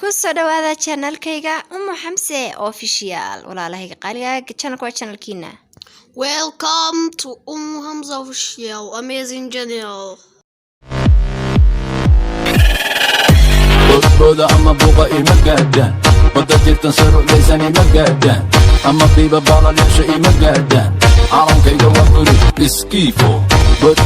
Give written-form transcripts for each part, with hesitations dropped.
kusoo dhawaada channelkayga Umu Xamse official walaalahayga qaaliga channelka waa channelkiina. Welcome to Umu Hamza official amazing channel. Boda ama buqa ima gaadaan wada jirtan saro laysan ima gaadaan ama biiba baalasha ima gaadaan calankayga waa guri iskiifo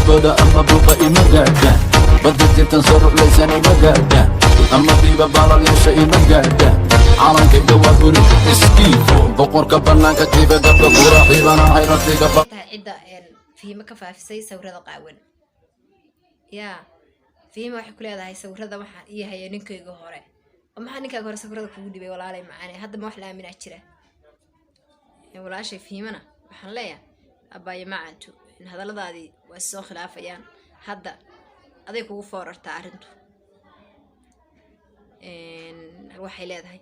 boda ama buqa ima gaadaan wada jirtan saro laysan ima gaadaan ama biiba baalasha ima gaadaan calankayga waa guri iskiifo boqorka banaanka tiiba gabdha kura xiibana hayratiga cidda fiima ka faafisay sawirada qaawan yaa fiima waxay ku leedahay sawirada waxaan iyo hayay ninkayga hore maxaa ninkaaga hore sawirada kugu dhibay walaalay macaan hadda ma wax la aaminaa jira walaashay fiimana waxaan leeyahay abaaye macaantu in hadalladaadii waa soo khilaafayaan hadda aday kugu foorartaa arrintu waxay leedahay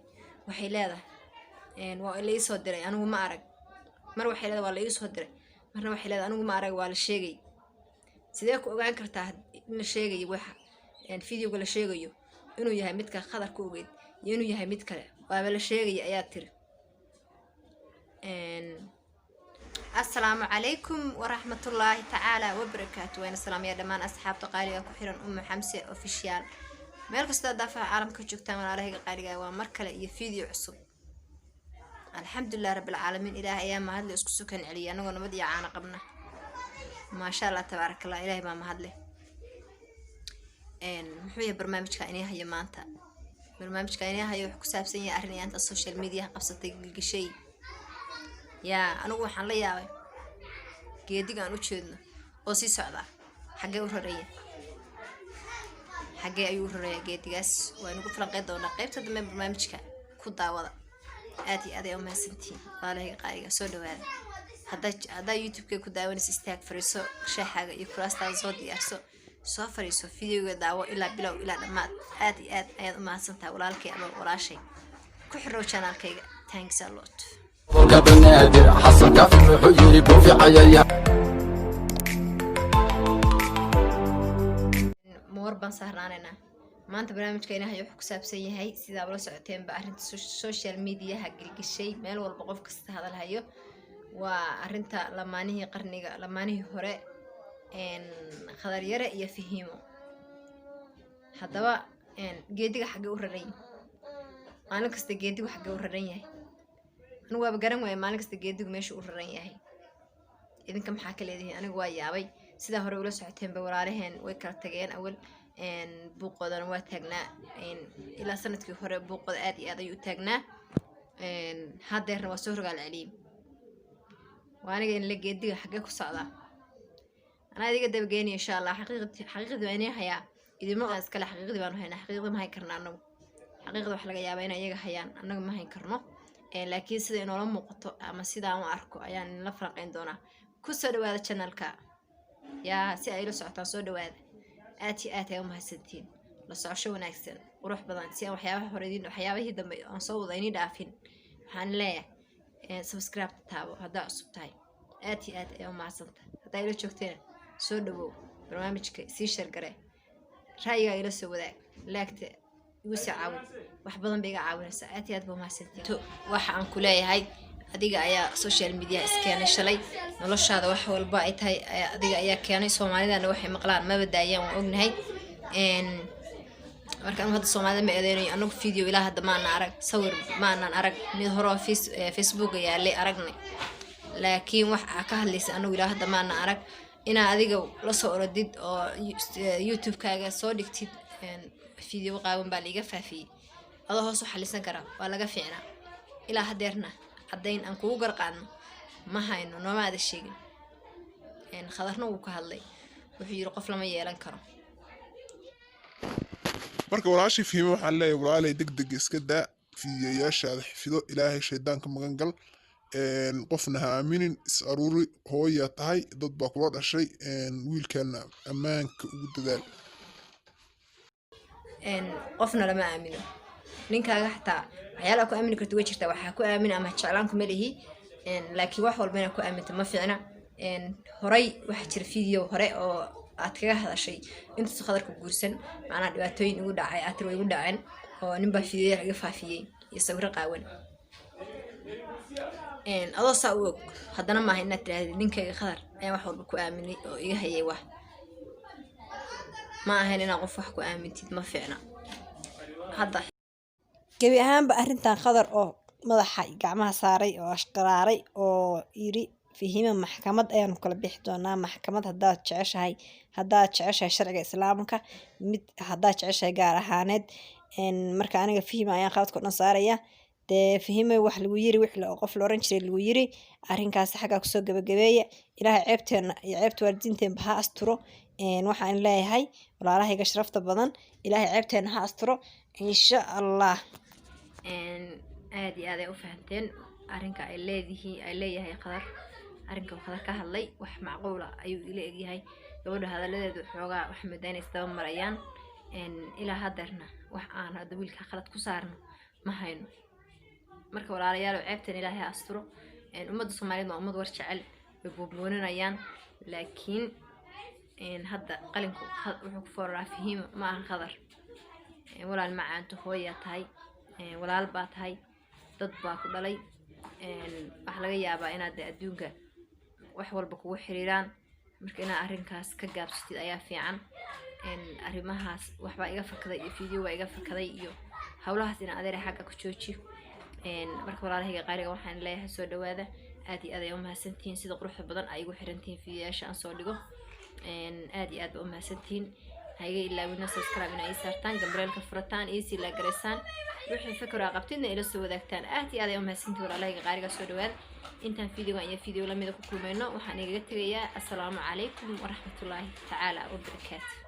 waa la ii soo diray anigu ma arag mar waxay leedahay waa la ii soo diray marna waxay leedahay anigu ma arag waa la sheegay sidee ku ogaan kartaa in la sheegayo waxa videoga la sheegayo inuu yahay midka khadar ku ogeyd iyo inuu yahay mid kale waaba la sheegay ayaa tiri assalaamu calaykum waraxmatullaahi tacaala wabarakaatu wayna salaamaya dhammaan asxaabta qaaliga ku xiran Umu Xamse official meel kasta daafaha caalamka joogtaan walaalahayga qaaliga waa mar kale iyo video cusub alxamdulillaah rabbil caalamiin ilaahay ayaa mahad leh isku sukan celiya anagoo nabad iyo caana qabna ما شاء الله تبارك الله إلهي ما مهدله محوية برنامج كائنية هي مانتا برنامج كائنية هي حساب سنية أرني أنت السوشيال ميديا قبضتك الشيء يا أنا وحنا ليا كيدي كانوا تشدنا وسي سعدا حاجة ورورية حاجة أيورورية كيدي جالس وأنا قلت لك قيد ولا قيبت هذا من برنامج كودا وضع آتي يوم سنتين قال هي قارئة سوداء هذا يوتيوب كي كده ونس استاك فريسو شيء حاجة يكراس تازود يرسو سو فريسو فيديو دعوة إلى بلو إلى دمات آد أيضا ما سنتا ولا لك ولا شيء كحرو channel كي thanks a lot كبنادر حسن كافي محيي بوفي عيايا موربان سهراننا ما أنت برنامج كينا هي حساب سيء سيدا بلا ساعتين بأرنت السوشيال ميديا حق الشيء مال والبقف كست هذا الهيو وأرنتا لمانه قرنيجا لمانه هراء خضر يرى يفهمه حتى بقى جديك حاجة وررين أنا كست جديك حاجة وررين أنا وابجرم ويا مالك كست جديك ماشي وررين إذا كم حكى لي أنا جوايا أبي سيدا هراء ولا ساعتين بورارهن ويكرتجين أول بوقود أنا واتجنا إلى سنة كهراء بوقود آدي هذا يتجنا هذا الرسول قال عليم وأنا جاي نلاقي جدي حاجة كوسعة أنا دي قد بجاني إن شاء الله حقيقة بيني هيا إذا ما قاس كلا حقيقة بينه هنا حقيقة ما هي كرنا أنو حقيقة وحلاقة يا بينا يجا حيان أنا ما هي كرنا لكن سيدا إنه لما قطع أما سيدا ما أركو يعني نفرق عندنا كوسر هذا channel كا يا سيدا سعطان صود هذا آتي يوم هالستين لصعشوا نكسر وروح بدن سيا وحياة حريدين وحياة هي دم أنصو ضيني دافين حنلاقي سبسكرايب تابو هذا أصب تاي آتي يوم ما صنت هذا يلو شوكتين سودبو برنامجك سيشر قري رأيي يلو سوداك لاكت يوسع عون وحبضن بيجا عون ساعتي أدبو ما صنتين تو واحد عن كلاي هاي أديك أيا سوشيال ميديا إسكان الشلي نلش هذا واحد والباقي هاي أديك أيا كانوا سومالي ده واحد مقلان ما بدأ أيام وقلنا هاي markaan hadda Soomaalida ma eedeynay anagu video ilaa hadda ma aan arag sawir ma aan arag mid hore Facebook yaale aragnay laakiin wax ka hadlaysa anagu ilaa hadda ma aan arag ina adiga la soo orodid oo YouTube kaaga soo dhigtid video qaawan baa liiga faafiyay adoo hoos u xalisan kara waa laga fiicnaa ilaa hadeerna cadayn aan kugu garqaadno ma hayno noomaada sheegin khadarna uu ka hadlay wuxuu yiri qof lama yeelan karo marka walaashii fiimo waxaan leeyahay walaalay degdeg iska daa fiidiyaashaada xifido ilaahay shaydaanka magan gal qofna ha aaminin is aruuri hooyaa tahay dad baa kula dhashay wiilkaalna ammaanka ugu dadaal qofna lama aamino ninkaaga xataa waxyaalaha ku aamini karta way jirtaa waxaa ku aamin ama jeclaan ku melihi laakiin wax walba inaad ku aaminto ma fiicna horay waxaa jira video hore oo aad kaga hadashay inta khadar ku guursan macna dhibaatooyin ugu dhacay aad way ugu dhaceen oo nin baa fiidiyay laga faafiyey iyo sawiro qaawan adoo saa u og haddana maaha inaad tirahdid ninkayga Khadar ayaan wax walba ku aaminay oo iga hayay wax ma ahayn inaad qof wax ku aamintid ma fiicna hadda gebi ahaanba arrintan Khadar oo madaxa gacmaha saaray oo ashqaraaray oo yiri fihima maxkamad ayaan kala bixi doonaa maxkamad haddaad jeceshahay sharciga islaamka mid haddaad jeceshahay gaar ahaaneed marka aniga fihima ayaan qaladka dhan saaraya dee fihimay wax lagu yiri wixii qof la oran jiray lagu yiri arrinkaas xagga ku soo gabagabeeya ilaahay ceebteena iyo ceebta waalidiinteena ha asturo waxaan leeyahay walaalahayga sharafta badan ilaahay ceebteena ha asturo insha Allah aad iyo aad ay u fahanteen arrinka ay leeyahay Khadar arrinka Khadar ka hadlay wax macquul ah ayuu ila egyahay gabadha hadaladeedu xoogaa wax madaynaysa daba marayaan ilaa hadarna wax aan hada wiilka khalad ku saarno ma hayno marka walaalayaal ceebtan ilaahay ha asturo ummadda Soomaaliyeed waa ummad war jecel way buubuuninayaan laakiin hadda qalinku wuxuu ku fooraa fihima ma aha Khadar walaal macaanto hooya tahay walaal baa tahay dad baa ku dhalay wax laga yaabaa inaad adduunka wax walba kugu xiriiraan marka inaad arrinkaas ka gaabsatid ayaa fiican arrimahaas waxbaa iga fakaday iyo video waa iga fakaday iyo hawlahaas in adeer xagga ku jooji marka walaalahayga qaaliga waxaan leeyahay soo dhawaada aad iyo aad ay u mahadsantihiin sida quruxda badan ay ugu xirantihiin fiidiyaasha aan soo dhigo aad iyo aad u mahadsantihiin hayga ilaawina subscribe inay saartaan gambareelka furataan iyo si la gareysaan wixii fikir qabtidna ila soo wadaagtaan aad iyo aad ay u mahadsantihiin walaalahayga qaaliga soo dhawaada intaan video la mid ku kulmayno waxaan igaga tagayaa assalaamu calaykum waraxmatullaahi tacaala wabarakaatuh